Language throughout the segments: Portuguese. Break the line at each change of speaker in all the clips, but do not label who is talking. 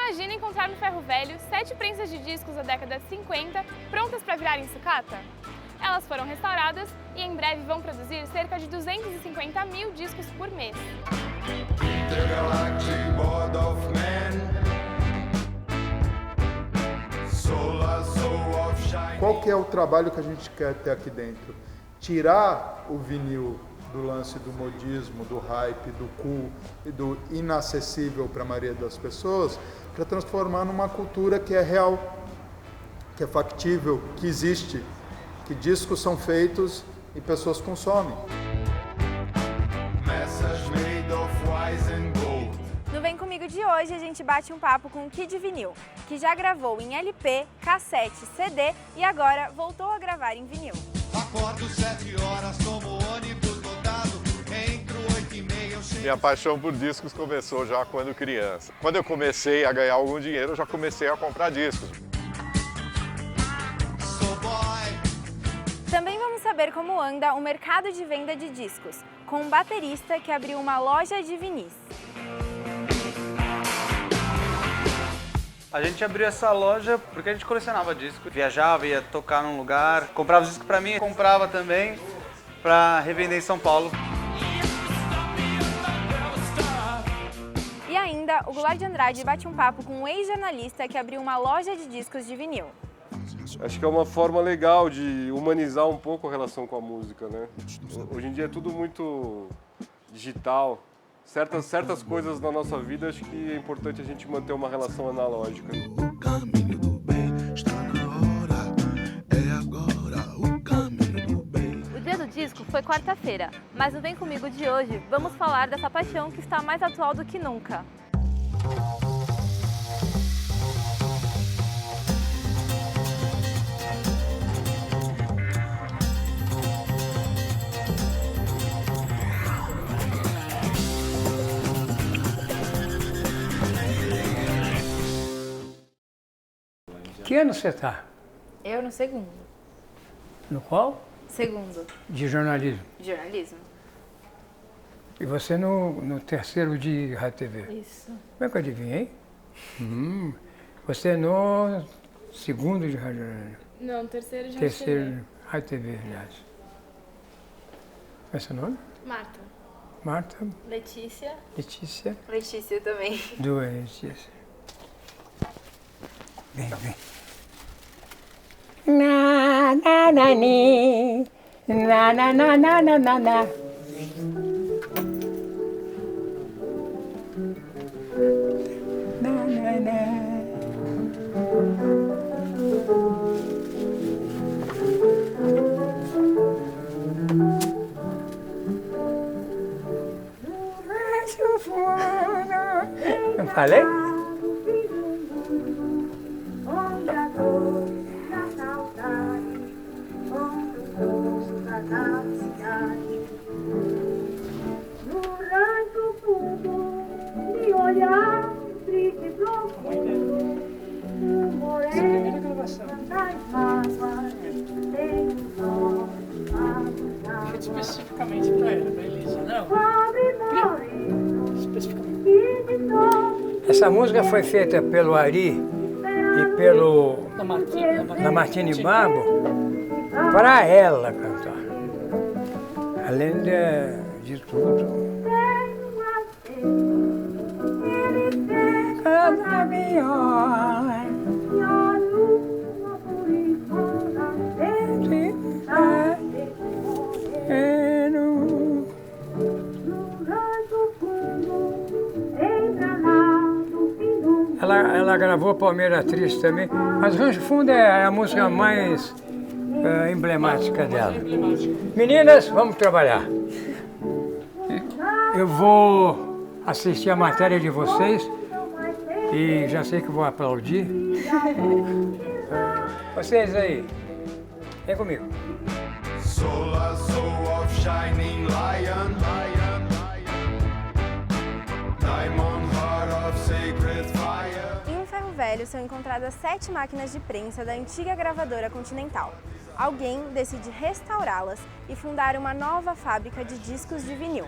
Imagina encontrar no ferro velho 7 prensas de discos da década de 50 prontas para virarem sucata? Elas foram restauradas e em breve vão produzir cerca de 250 mil discos por mês.
Qual que é o trabalho que a gente quer ter aqui dentro? Tirar o vinil do lance do modismo, do hype, do cool e do inacessível para a maioria das pessoas, para transformar numa cultura que é real, que é factível, que existe, que discos são feitos e pessoas consomem.
No Vem Comigo de hoje a gente bate um papo com o Kid Vinil, que já gravou em LP, cassete, CD e agora voltou a gravar em vinil.
Acordo 7 horas, tomo ônibus lotado, entro 8h30, eu chego...
Minha paixão por discos começou já quando criança. Quando eu comecei a ganhar algum dinheiro, eu já comecei a comprar discos.
Sou boy.
Também vamos saber como anda o mercado de venda de discos, com um baterista que abriu uma loja de vinis.
A gente abriu essa loja porque a gente colecionava disco, viajava, ia tocar num lugar, comprava os discos pra mim, comprava também pra revender em São Paulo.
E ainda, o Goulart de Andrade bate um papo com um ex-jornalista que abriu uma loja de discos de vinil.
Acho que é uma forma legal de humanizar um pouco a relação com a música, né? Hoje em dia é tudo muito digital. Certas coisas na nossa vida, acho que é importante a gente manter uma relação analógica.
O caminho do bem está na hora, é agora o caminho do bem.
O dia do disco foi quarta-feira, mas no Vem Comigo de hoje vamos falar dessa paixão que está mais atual do que nunca.
Que ano você está?
Eu no segundo.
No qual?
Segundo.
De jornalismo.
Jornalismo.
E você no terceiro de Rádio TV.
Isso.
Como é que eu adivinhei? Você no segundo de Rádio TV.
Não, terceiro de
Terceiro Rádio TV, aliás. Qual é seu nome?
Marta.
Marta.
Letícia.
Letícia.
Letícia também.
Duas Letícia. Vem, vem. Na na na ni, na na na na na na na. Na na na. Não falei?
Especificamente para ela, para Elisa, não? Especificamente.
Essa música foi feita pelo Ari e pelo da Martini Babo para ela cantar. Além de tudo. Cada viola. Ela gravou Palmeira Triste também, mas Rancho Fundo é a música mais emblemática dela. Meninas, vamos trabalhar. Eu vou assistir a matéria de vocês e já sei que vou aplaudir. Vocês aí, vem comigo.
Solar soul of shining lion, diamond heart of sacred fire.
Em um ferro velho são encontradas 7 máquinas de prensa da antiga gravadora Continental. Alguém decide restaurá-las e fundar uma nova fábrica de discos de vinil.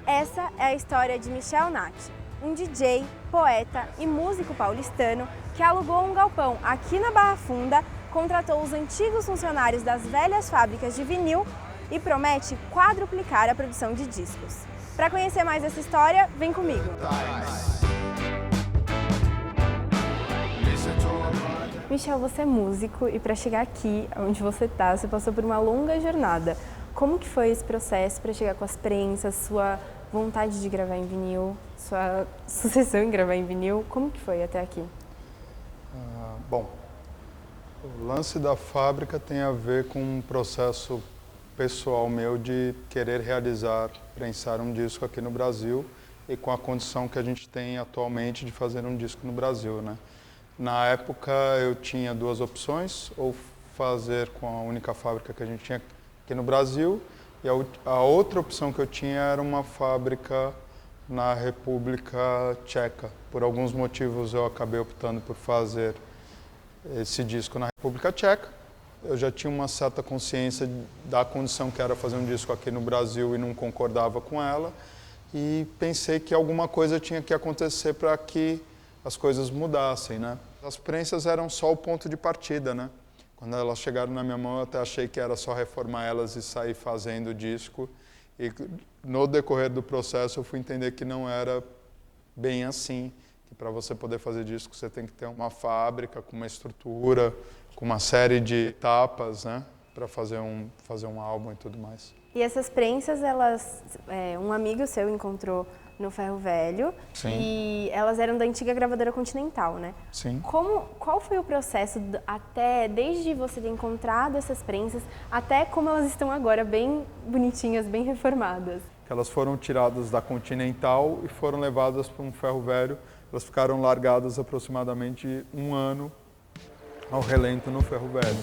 Essa é a história de Michel Nath, um DJ, poeta e músico paulistano que alugou um galpão aqui na Barra Funda, contratou os antigos funcionários das velhas fábricas de vinil e promete quadruplicar a produção de discos. Para conhecer mais essa história, vem comigo! Michel, você é músico e para chegar aqui, onde você está, você passou por uma longa jornada. Como que foi esse processo para chegar com as prensas, sua vontade de gravar em vinil, sua sucessão em gravar em vinil? Como que foi até aqui?
Bom, o lance da fábrica tem a ver com um processo pessoal meu de querer prensar um disco aqui no Brasil e com a condição que a gente tem atualmente de fazer um disco no Brasil, né? Na época eu tinha duas opções, ou fazer com a única fábrica que a gente tinha aqui no Brasil, e a outra opção que eu tinha era uma fábrica na República Tcheca. Por alguns motivos eu acabei optando por fazer esse disco na República Tcheca. Eu já tinha uma certa consciência da condição que era fazer um disco aqui no Brasil e não concordava com ela, e pensei que alguma coisa tinha que acontecer para que as coisas mudassem, né? As prensas eram só o ponto de partida, né? Quando elas chegaram na minha mão, eu até achei que era só reformar elas e sair fazendo o disco. E no decorrer do processo eu fui entender que não era bem assim, que para você poder fazer disco você tem que ter uma fábrica com uma estrutura, com uma série de etapas, né? Para fazer um álbum e tudo mais.
E essas prensas, um amigo seu encontrou no Ferro Velho.
Sim.
E elas eram da antiga gravadora Continental, né?
Sim.
Qual foi o processo desde você ter encontrado essas prensas até como elas estão agora, bem bonitinhas, bem reformadas?
Elas foram tiradas da Continental e foram levadas para um Ferro Velho. Elas ficaram largadas aproximadamente 1 ano ao relento no Ferro Velho.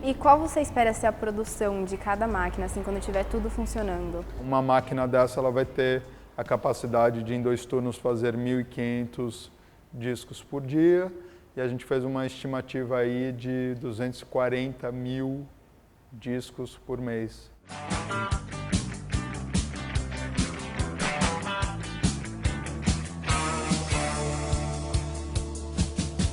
E qual você espera ser a produção de cada máquina, assim, quando tiver tudo funcionando?
Uma máquina dessa ela vai ter a capacidade de, em 2 turnos, fazer 1.500 discos por dia. E a gente fez uma estimativa aí de 240 mil discos por mês.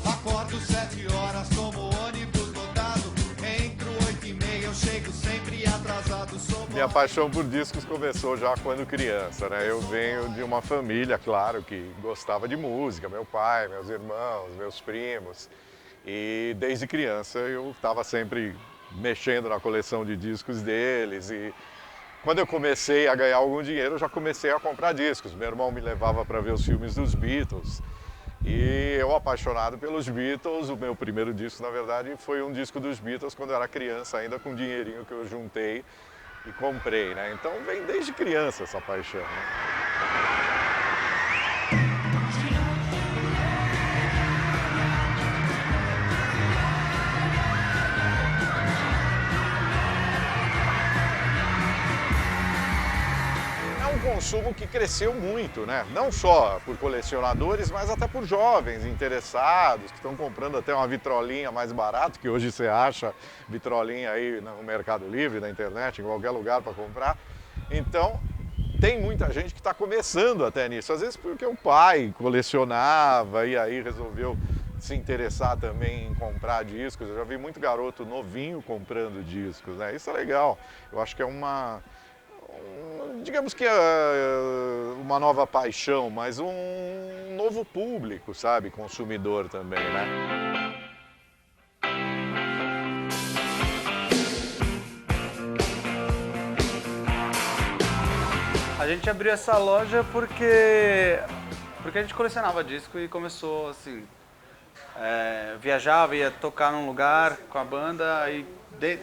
Acordo 7 horas, tomo ônibus lotado. Entro 8h30, eu chego sempre atrasado.
Minha paixão por discos começou já quando criança, né? Eu venho de uma família, claro, que gostava de música. Meu pai, meus irmãos, meus primos. E desde criança eu estava sempre mexendo na coleção de discos deles. E quando eu comecei a ganhar algum dinheiro, eu já comecei a comprar discos. Meu irmão me levava para ver os filmes dos Beatles. E eu, apaixonado pelos Beatles, o meu primeiro disco, na verdade, foi um disco dos Beatles quando eu era criança, ainda com um dinheirinho que eu juntei e comprei, né? Então vem desde criança essa paixão, né? Consumo que cresceu muito, né? Não só por colecionadores, mas até por jovens interessados que estão comprando até uma vitrolinha mais barato, que hoje você acha vitrolinha aí no Mercado Livre, na internet, em qualquer lugar para comprar. Então, tem muita gente que está começando até nisso, às vezes porque o pai colecionava e aí resolveu se interessar também em comprar discos. Eu já vi muito garoto novinho comprando discos, né? Isso é legal. Eu acho que é digamos que é uma nova paixão, mas um novo público, sabe, consumidor também, né?
A gente abriu essa loja porque a gente colecionava disco e começou assim, viajava, ia tocar num lugar com a banda e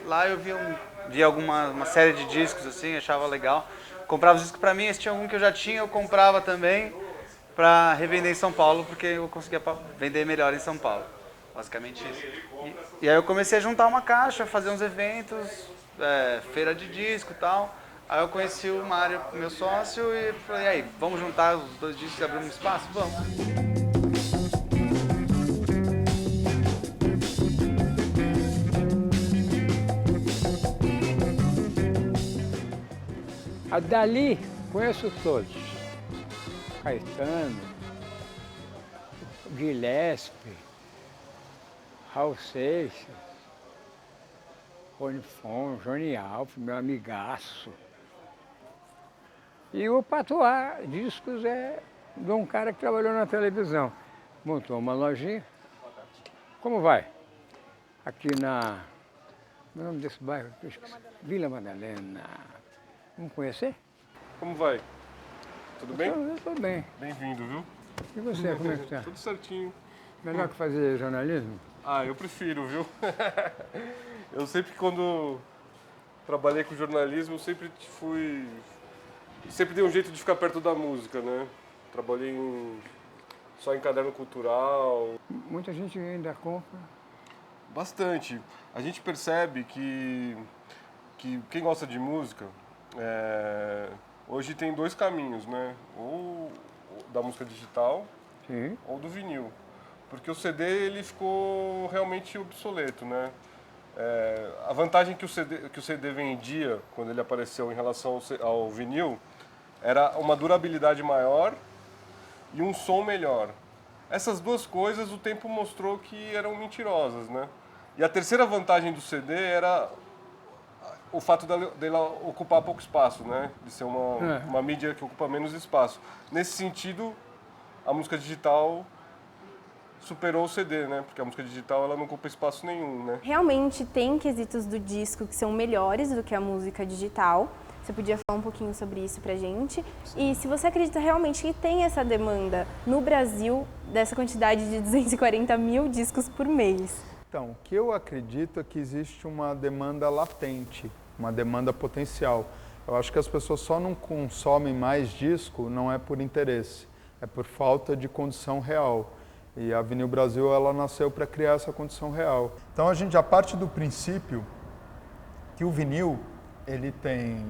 lá eu via uma série de discos assim, achava legal. Comprava os discos pra mim, se tinha algum que eu já tinha, eu comprava também pra revender em São Paulo, porque eu conseguia vender melhor em São Paulo. Basicamente isso. E aí eu comecei a juntar uma caixa, fazer uns eventos, feira de disco e tal. Aí eu conheci o Mário, meu sócio, e falei, aí, vamos juntar os 2 discos e abrir um espaço? Vamos.
Dali conheço todos. Caetano, Gillespie, Raul Seixas, Rony Fon, Johnny Alves, meu amigaço. E o Patois Discos é de um cara que trabalhou na televisão. Montou uma lojinha. Como vai? Aqui na... Como é o nome desse bairro? Vila Madalena. Vamos conhecer?
Como vai? Tudo bem?
Eu estou bem.
Bem-vindo, viu?
E você, como é que está?
Tudo certinho.
Melhor que fazer jornalismo?
Eu prefiro, viu? Eu sempre, quando trabalhei com jornalismo, sempre dei um jeito de ficar perto da música, né? Trabalhei só em caderno cultural.
Muita gente ainda compra.
Bastante. A gente percebe que quem gosta de música, hoje tem dois caminhos, né? Ou da música digital,
sim,
ou do vinil. Porque o CD ele ficou realmente obsoleto, né? A vantagem que o CD vendia quando ele apareceu em relação ao vinil era uma durabilidade maior e um som melhor. Essas duas coisas o tempo mostrou que eram mentirosas, né? E a terceira vantagem do CD era o fato dela ocupar pouco espaço, né? De ser uma mídia que ocupa menos espaço. Nesse sentido, a música digital superou o CD, né? Porque a música digital ela não ocupa espaço nenhum, né?
Realmente tem quesitos do disco que são melhores do que a música digital. Você podia falar um pouquinho sobre isso pra gente? E se você acredita realmente que tem essa demanda no Brasil dessa quantidade de 240 mil discos por mês?
Então, o que eu acredito é que existe uma demanda latente, uma demanda potencial. Eu acho que as pessoas só não consomem mais disco, não é por interesse, é por falta de condição real. E a Vinil Brasil, ela nasceu para criar essa condição real. Então a gente já parte do princípio que o vinil, ele tem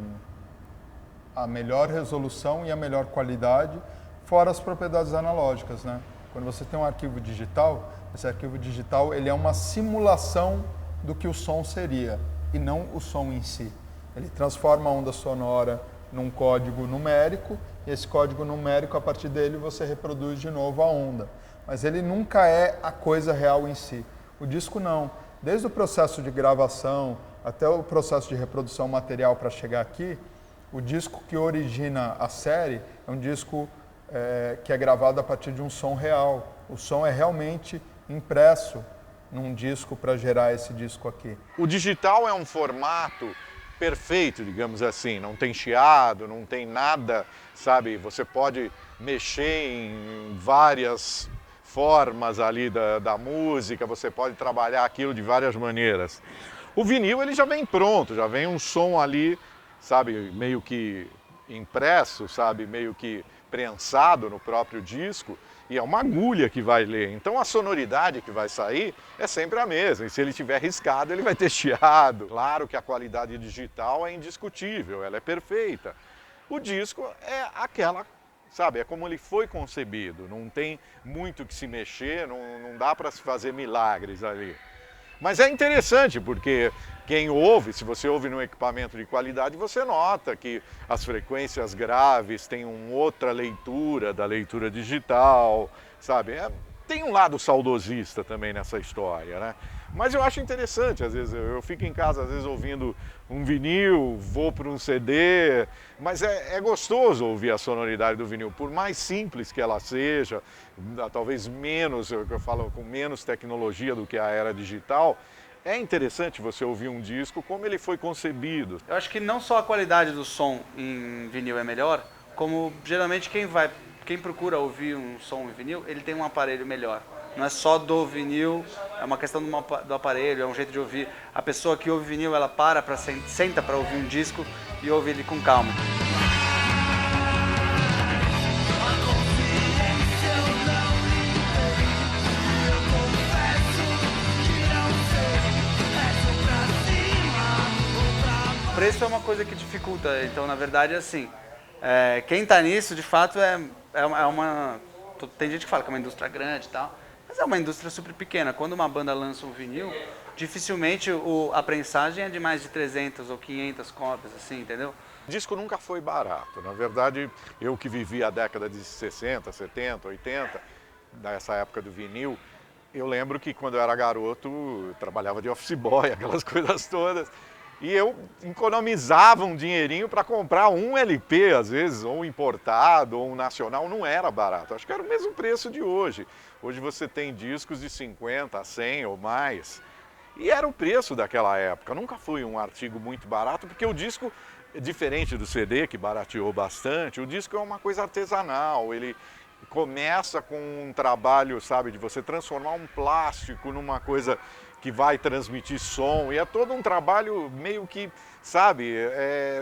a melhor resolução e a melhor qualidade, fora as propriedades analógicas, né? Quando você tem um arquivo digital, esse arquivo digital ele é uma simulação do que o som seria, e não o som em si. Ele transforma a onda sonora num código numérico, e esse código numérico, a partir dele, você reproduz de novo a onda. Mas ele nunca é a coisa real em si. O disco não. Desde o processo de gravação até o processo de reprodução material para chegar aqui, o disco que origina a série é um disco que é gravado a partir de um som real. O som é realmente impresso num disco para gerar esse disco aqui.
O digital é um formato perfeito, digamos assim, não tem chiado, não tem nada, sabe? Você pode mexer em várias formas ali da música, você pode trabalhar aquilo de várias maneiras. O vinil ele já vem pronto, já vem um som ali, sabe, meio que impresso, sabe, meio que prensado no próprio disco, e é uma agulha que vai ler. Então a sonoridade que vai sair é sempre a mesma, e se ele tiver riscado ele vai ter chiado. Claro que a qualidade digital é indiscutível, ela é perfeita. O disco é aquela, sabe, é como ele foi concebido, não tem muito que se mexer, não dá para se fazer milagres ali. Mas é interessante porque quem ouve, se você ouve num equipamento de qualidade, você nota que as frequências graves têm uma outra leitura da leitura digital, sabe? Tem um lado saudosista também nessa história, né? Mas eu acho interessante, às vezes eu fico em casa, às vezes ouvindo um vinil, vou para um CD, mas é gostoso ouvir a sonoridade do vinil, por mais simples que ela seja, talvez menos, eu falo com menos tecnologia do que a era digital, é interessante você ouvir um disco como ele foi concebido.
Eu acho que não só a qualidade do som em vinil é melhor, como geralmente quem procura ouvir um som em vinil, ele tem um aparelho melhor. Não é só do vinil, é uma questão do aparelho, é um jeito de ouvir. A pessoa que ouve vinil, ela senta para ouvir um disco e ouve ele com calma. O preço é uma coisa que dificulta, então na verdade assim, quem está nisso de fato é uma... Tem gente que fala que é uma indústria grande e tal, mas é uma indústria super pequena. Quando uma banda lança um vinil, dificilmente a prensagem é de mais de 300 ou 500 cópias, assim, entendeu?
Disco nunca foi barato. Na verdade, eu que vivi a década de 60, 70, 80, nessa época do vinil, eu lembro que quando eu era garoto, eu trabalhava de office boy, aquelas coisas todas, e eu economizava um dinheirinho para comprar um LP, às vezes, ou importado, ou um nacional, não era barato. Acho que era o mesmo preço de hoje. Hoje você tem discos de 50 a 100 ou mais, e era o preço daquela época. Nunca foi um artigo muito barato, porque o disco, diferente do CD, que barateou bastante, o disco é uma coisa artesanal, ele começa com um trabalho, sabe, de você transformar um plástico numa coisa que vai transmitir som, e é todo um trabalho meio que, sabe,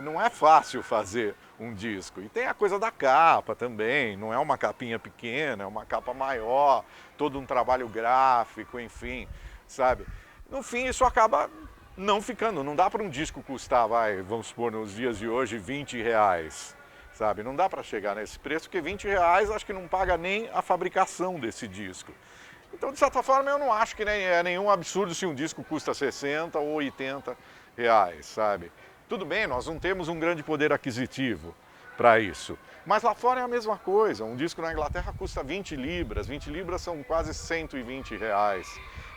não é fácil fazer um disco. E tem a coisa da capa também, não é uma capinha pequena, é uma capa maior, todo um trabalho gráfico, enfim, sabe. No fim, isso acaba não ficando, não dá para um disco custar, vamos supor, nos dias de hoje, R$20, sabe? Não dá para chegar nesse preço, porque R$20 acho que não paga nem a fabricação desse disco. Então, de certa forma, eu não acho que é nenhum absurdo se um disco custa 60 ou 80 reais, sabe? Tudo bem, nós não temos um grande poder aquisitivo para isso. Mas lá fora é a mesma coisa, um disco na Inglaterra custa 20 libras, 20 libras são quase 120 reais.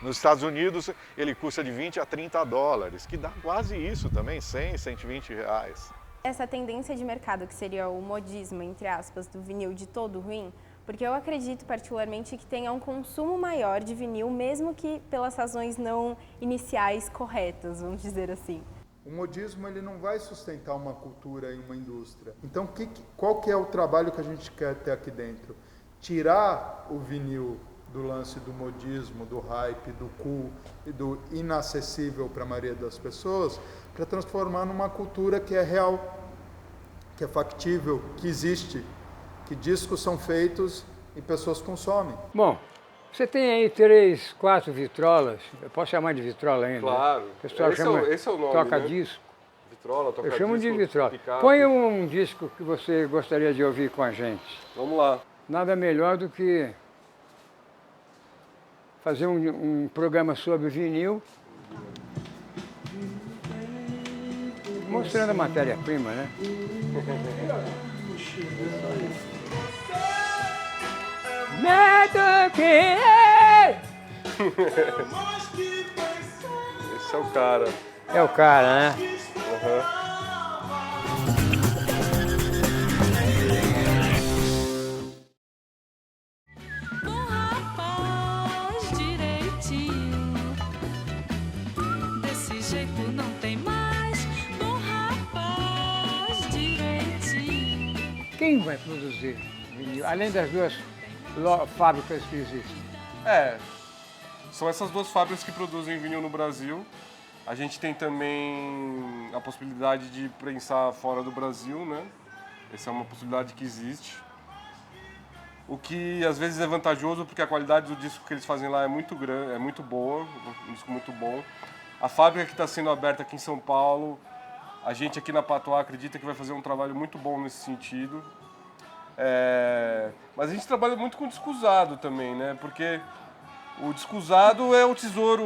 Nos Estados Unidos ele custa de 20 a 30 dólares, que dá quase isso também, 100, 120 reais.
Essa tendência de mercado, que seria o modismo, entre aspas, do vinil de todo ruim, porque eu acredito particularmente que tenha um consumo maior de vinil, mesmo que pelas razões não iniciais corretas, vamos dizer assim.
O modismo ele não vai sustentar uma cultura e uma indústria. Então, qual que é o trabalho que a gente quer ter aqui dentro? Tirar o vinil do lance do modismo, do hype, do cool e do inacessível para a maioria das pessoas, para transformar numa cultura que é real, que é factível, que existe, que discos são feitos e pessoas consomem.
Bom, você tem aí 3, 4 vitrolas, eu posso chamar de vitrola ainda?
Claro,
Né? O pessoal
esse é o nome,
toca
né?
disco.
Vitrola, toca
Eu chamo
disco,
de vitrola.
picape.
Põe um disco que você gostaria de ouvir com a gente.
Vamos lá.
Nada melhor do que fazer um programa sobre vinil, mostrando a matéria-prima, né?
Esse é o cara.
É o cara, né?
Uhum.
Quem vai produzir vinil, além das duas fábricas que existem?
São essas duas fábricas que produzem vinil no Brasil. A gente tem também a possibilidade de prensar fora do Brasil, né? Essa é uma possibilidade que existe. O que às vezes é vantajoso porque a qualidade do disco que eles fazem lá é muito grande, é muito boa, um disco muito bom. A fábrica que está sendo aberta aqui em São Paulo, a gente aqui na Patois acredita que vai fazer um trabalho muito bom nesse sentido. Mas a gente trabalha muito com disco usado também, né? Porque o disco usado é o tesouro,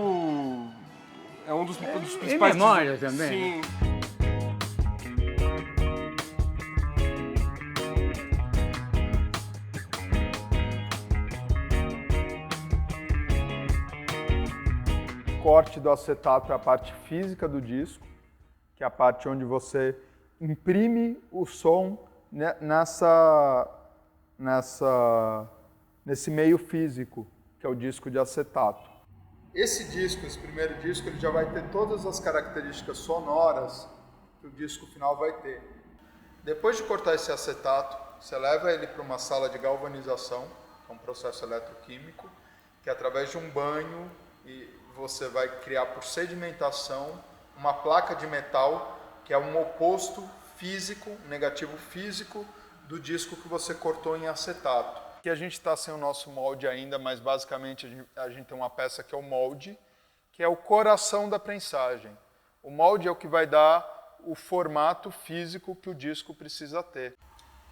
é um dos principais...
E memória também.
Sim.
O corte do acetato é a parte física do disco, que é a parte onde você imprime o som nesse meio físico, que é o disco de acetato. Esse disco, esse primeiro disco, ele já vai ter todas as características sonoras que o disco final vai ter. Depois de cortar esse acetato, você leva ele para uma sala de galvanização, que é um processo eletroquímico, que através de um banho você vai criar por sedimentação uma placa de metal que é um oposto físico, negativo físico, do disco que você cortou em acetato. Aqui a gente está sem o nosso molde ainda, mas basicamente a gente tem uma peça que é o molde, que é o coração da prensagem. O molde é o que vai dar o formato físico que o disco precisa ter.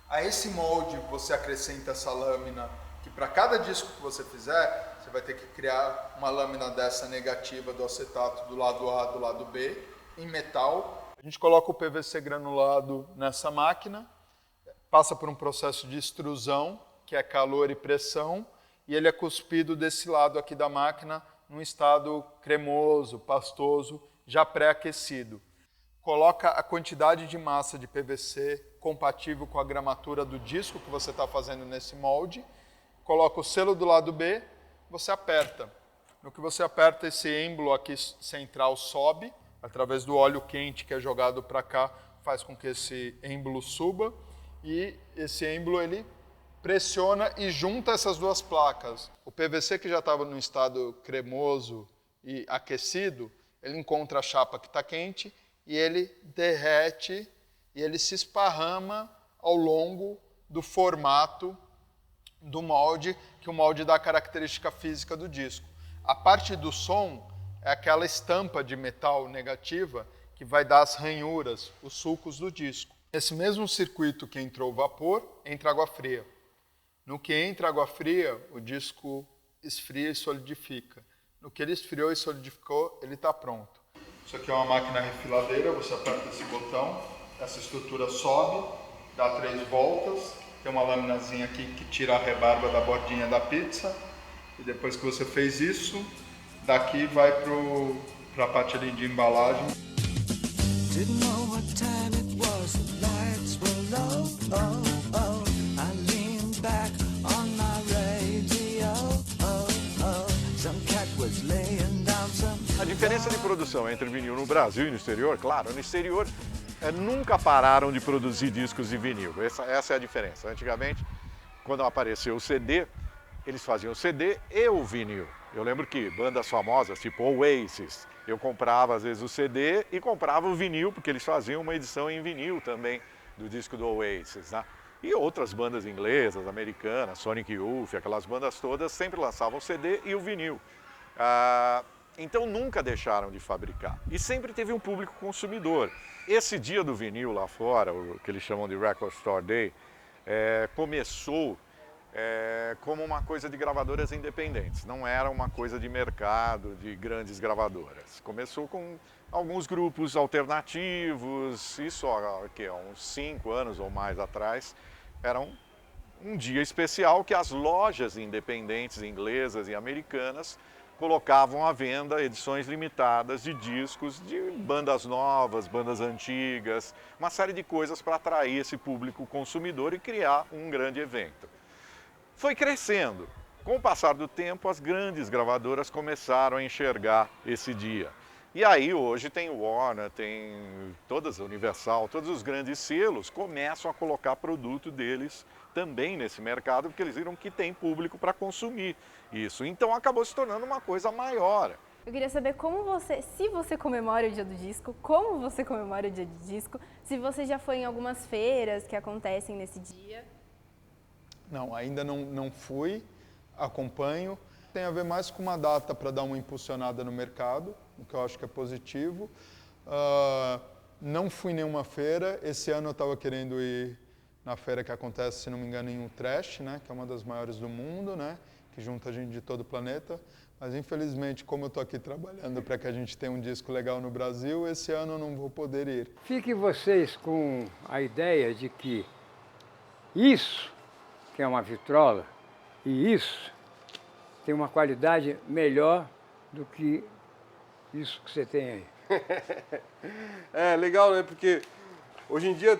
A esse molde você acrescenta essa lâmina que que para cada disco que você fizer, você vai ter que criar uma lâmina dessa negativa do acetato do lado A, do lado B, em metal. A gente coloca o PVC granulado nessa máquina, passa por um processo de extrusão, que é calor e pressão, e ele é cuspido desse lado aqui da máquina num estado cremoso, pastoso, já pré-aquecido. Coloca a quantidade de massa de PVC compatível com a gramatura do disco que você está fazendo nesse molde, coloca o selo do lado B, você aperta. No que você aperta, esse êmbolo aqui central sobe, através do óleo quente que é jogado para cá, faz com que esse êmbolo suba, e esse êmbolo ele pressiona e junta essas duas placas. O PVC que já estava no estado cremoso e aquecido, ele encontra a chapa que está quente e ele derrete e ele se esparrama ao longo do formato do molde, que o molde dá a característica física do disco. A parte do som é aquela estampa de metal negativa que vai dar as ranhuras, os sulcos do disco. Nesse mesmo circuito que entrou vapor, entra água fria. No que entra água fria, o disco esfria e solidifica. No que ele esfriou e solidificou, ele está pronto. Isso aqui é uma máquina refiladeira, você aperta esse botão, essa estrutura sobe, dá 3 voltas, tem uma laminazinha aqui que tira a rebarba da bordinha da pizza, e depois que você fez isso, daqui vai para a parte ali de embalagem.
Didn't know what time it was, the lights were low, oh, oh. I leaned back on my radio, oh, oh. Some cat was laying down some...
A diferença de produção entre vinil no Brasil e no exterior, claro, no exterior nunca pararam de produzir discos de vinil. Essa é a diferença. Antigamente, quando apareceu o CD, eles faziam o CD e o vinil. Eu lembro que bandas famosas, tipo Oasis, eu comprava às vezes o CD e comprava o vinil, porque eles faziam uma edição em vinil também do disco do Oasis, né? E outras bandas inglesas, americanas, Sonic Youth, aquelas bandas todas sempre lançavam o CD e o vinil. Então nunca deixaram de fabricar. E sempre teve um público consumidor. Esse dia do vinil lá fora, o que eles chamam de Record Store Day, começou como uma coisa de gravadoras independentes. Não era uma coisa de mercado, de grandes gravadoras. Começou com alguns grupos alternativos, isso há uns 5 anos ou mais atrás. Era um dia especial que as lojas independentes inglesas e americanas colocavam à venda edições limitadas de discos de bandas novas, bandas antigas, uma série de coisas para atrair esse público consumidor e criar um grande evento. Foi crescendo. Com o passar do tempo, as grandes gravadoras começaram a enxergar esse dia. E aí hoje tem o Warner, tem todas a Universal, todos os grandes selos começam a colocar produto deles também nesse mercado, porque eles viram que tem público para consumir isso. Então acabou se tornando uma coisa maior.
Eu queria saber se você comemora o dia do disco, como você comemora o dia do disco, se você já foi em algumas feiras que acontecem nesse dia.
Não, ainda não fui, acompanho. Tem a ver mais com uma data para dar uma impulsionada no mercado, o que eu acho que é positivo. Não fui em nenhuma feira. Esse ano eu estava querendo ir na feira que acontece, se não me engano, em Utrecht, né, que é uma das maiores do mundo, né, que junta gente de todo o planeta. Mas, infelizmente, como eu estou aqui trabalhando para que a gente tenha um disco legal no Brasil, esse ano eu não vou poder ir.
Fiquem vocês com a ideia de que isso, que é uma vitrola, e isso tem uma qualidade melhor do que isso que você tem aí.
É legal, né? Porque hoje em dia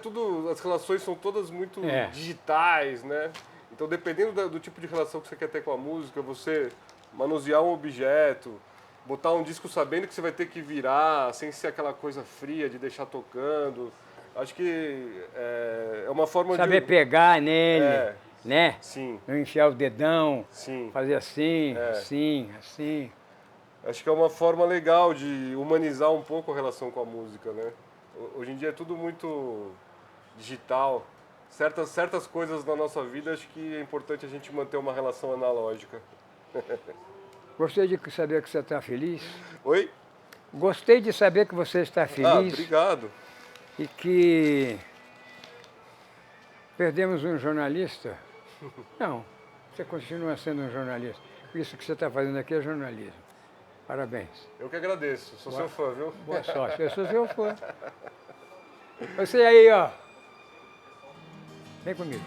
as relações são todas muito digitais, né? Então, dependendo do tipo de relação que você quer ter com a música, você manusear um objeto, botar um disco sabendo que você vai ter que virar, sem ser aquela coisa fria de deixar tocando. Acho que é uma forma
Saber pegar nele, né?
Sim.
Não enfiar o dedão,
sim,
fazer assim, assim, assim.
Acho que é uma forma legal de humanizar um pouco a relação com a música, né? Hoje em dia é tudo muito digital. Certas coisas na nossa vida, acho que é importante a gente manter uma relação analógica.
Gostei de saber que você está feliz.
Oi?
Gostei de saber que você está feliz.
Obrigado.
E que perdemos um jornalista. Não, Você continua sendo um jornalista. Isso que você está fazendo aqui é jornalismo. Parabéns.
Eu que agradeço, sou seu fã, viu?
Boa sorte, eu sou seu fã. Você aí, ó. Vem comigo.